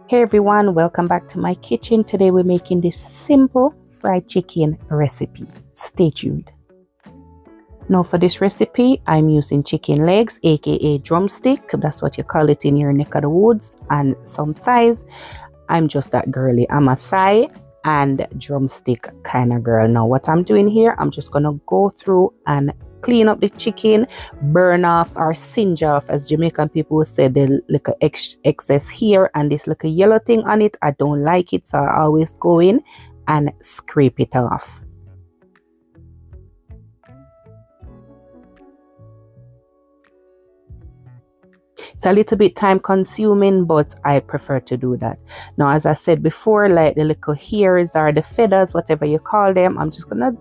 Hey everyone, welcome back to my kitchen. Today we're making this simple fried chicken recipe. Stay tuned. Now for this recipe, I'm using chicken legs, aka drumstick. That's what you call it in your neck of the woods, and some thighs. I'm just that girly. I'm a thigh and drumstick kind of girl. Now what I'm doing here, I'm just gonna go through and clean up the chicken, burn off or singe off, as Jamaican people say, the little excess here and this little yellow thing on it. I don't like it, so I always go in and scrape it off. It's a little bit time consuming, but I prefer to do that. Now, as I said before, like the little hairs or the feathers, whatever you call them, I'm just gonna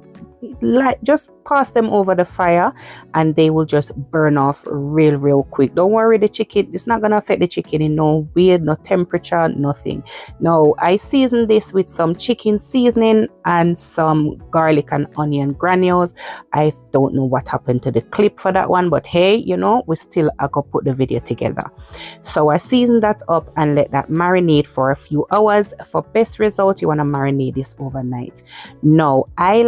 just pass them over the fire and they will just burn off real quick. Don't worry, the chicken, it's not gonna affect the chicken in no way, no temperature, nothing. Now I season this with some chicken seasoning and some garlic and onion granules. I don't know what happened to the clip for that one, but hey, you know, we still are gonna put the video together. So I season that up and let that marinate for a few hours. For best results, you want to marinate this overnight. Now I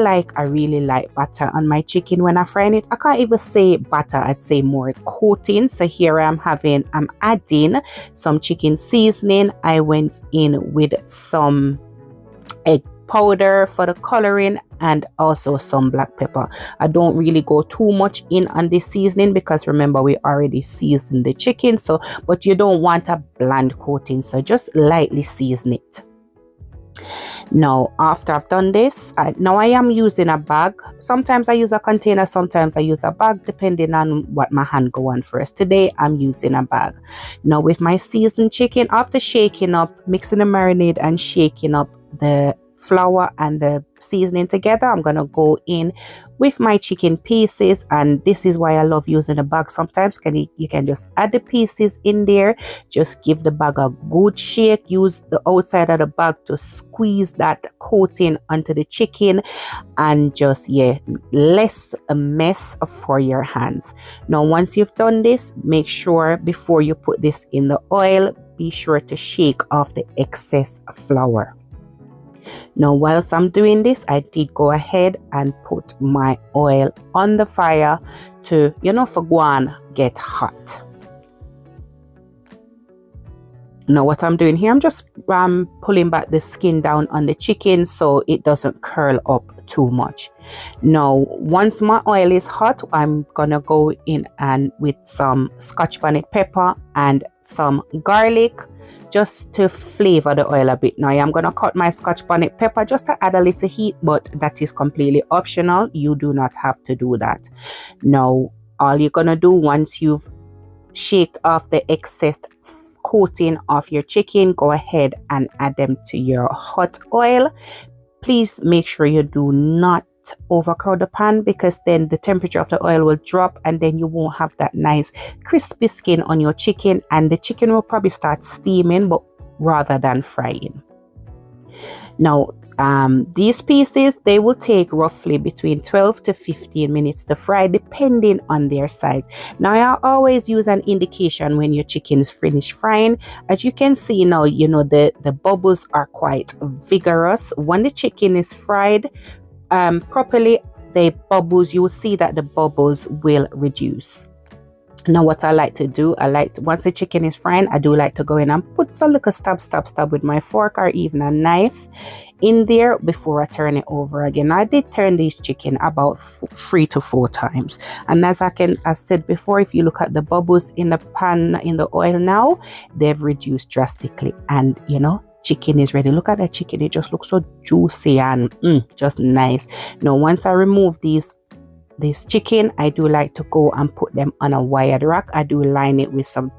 really like butter on my chicken when I fry it. I can't even say butter, I'd say more coating. So here I'm adding some chicken seasoning. I went in with some egg powder for the coloring and also some black pepper. I don't really go too much in on this seasoning because remember we already seasoned the chicken, so but you don't want a bland coating, so just lightly season it. Now after I've done this, now I am using a bag. Sometimes I use a container, sometimes I use a bag depending on what my hand go on first. Today I'm using a bag. Now with my seasoned chicken, after shaking up, mixing the marinade and shaking up the flour and the seasoning together, I'm gonna go in with my chicken pieces, and this is why I love using a bag. Sometimes you can just add the pieces in there, just give the bag a good shake, use the outside of the bag to squeeze that coating onto the chicken, and just less a mess for your hands. Now once you've done this, make sure before you put this in the oil, be sure to shake off the excess flour. Now whilst I'm doing this, I did go ahead and put my oil on the fire to, for guan get hot. Now what I'm doing here, I'm just pulling back the skin down on the chicken so it doesn't curl up too much. Now once my oil is hot, I'm gonna go in and with some Scotch bonnet pepper and some garlic, just to flavor the oil a bit. Now I'm gonna cut my Scotch bonnet pepper just to add a little heat, but that is completely optional. You do not have to do that. Now all you're gonna do once you've shaked off the excess coating of your chicken, go ahead and add them to your hot oil. Please make sure you do not overcrowd the pan, because then the temperature of the oil will drop and then you won't have that nice crispy skin on your chicken, and the chicken will probably start steaming but rather than frying. Now these pieces, they will take roughly between 12 to 15 minutes to fry depending on their size. Now I always use an indication when your chicken is finished frying. As you can see now, the bubbles are quite vigorous. When the chicken is fried properly, the bubbles, you will see that the bubbles will reduce. Now what I like to do, once the chicken is frying, I do like to go in and put some little stab with my fork or even a knife in there before I turn it over again. I did turn this chicken about 3 to 4 times, and as I said before, if you look at the bubbles in the pan in the oil now, they've reduced drastically, and chicken is ready. Look at that chicken, it just looks so juicy and just nice. Now once I remove this chicken, I do like to go and put them on a wired rack. I do line it with some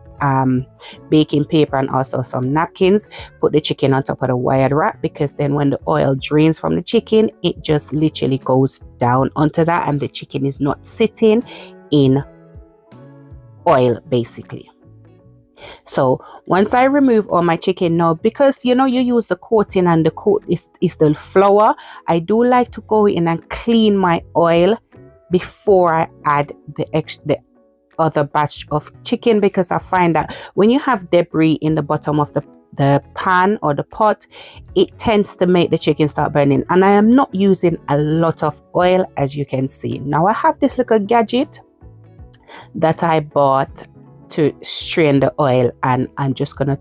baking paper and also some napkins. Put the chicken on top of the wired rack, because then when the oil drains from the chicken, it just literally goes down onto that and the chicken is not sitting in oil basically. So once I remove all my chicken now, because you use the coating and the coat is the flour, I do like to go in and clean my oil before I add the other batch of chicken, because I find that when you have debris in the bottom of the the pan or the pot, it tends to make the chicken start burning. And I am not using a lot of oil, as you can see. Now I have this little gadget that I bought to strain the oil, and I'm just gonna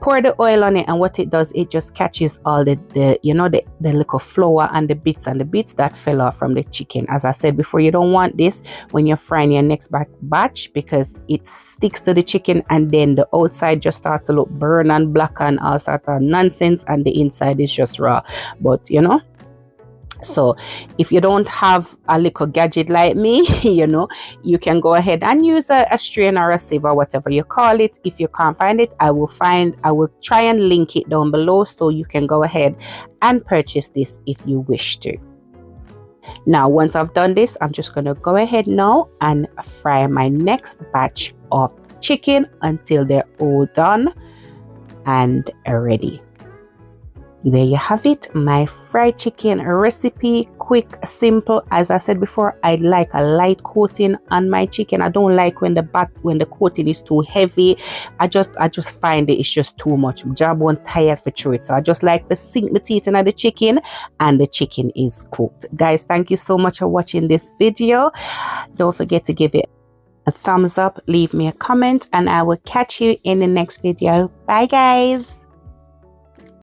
pour the oil on it, and what it does, it just catches all the you know, the little flour and the bits that fell off from the chicken. As I said before, you don't want this when you're frying your next batch, because it sticks to the chicken and then the outside just starts to look burn and black and all sort of nonsense, and the inside is just raw. But you know, so if you don't have a little gadget like me, you know, you can go ahead and use a strainer or a sieve or whatever you call it. If you can't find it, I will try and link it down below, so you can go ahead and purchase this if you wish to. Now once I've done this, I'm just going to go ahead now and fry my next batch of chicken until they're all done and ready. There you have it, my fried chicken recipe. Quick, simple. As I said before, I like a light coating on my chicken. I don't like when the coating is too heavy. I just find it's just too much. Job won't tired for through it. So I just like to sink my teeth into the chicken and the chicken is cooked. Guys, thank you so much for watching this video. Don't forget to give it a thumbs up, leave me a comment, and I will catch you in the next video. Bye guys.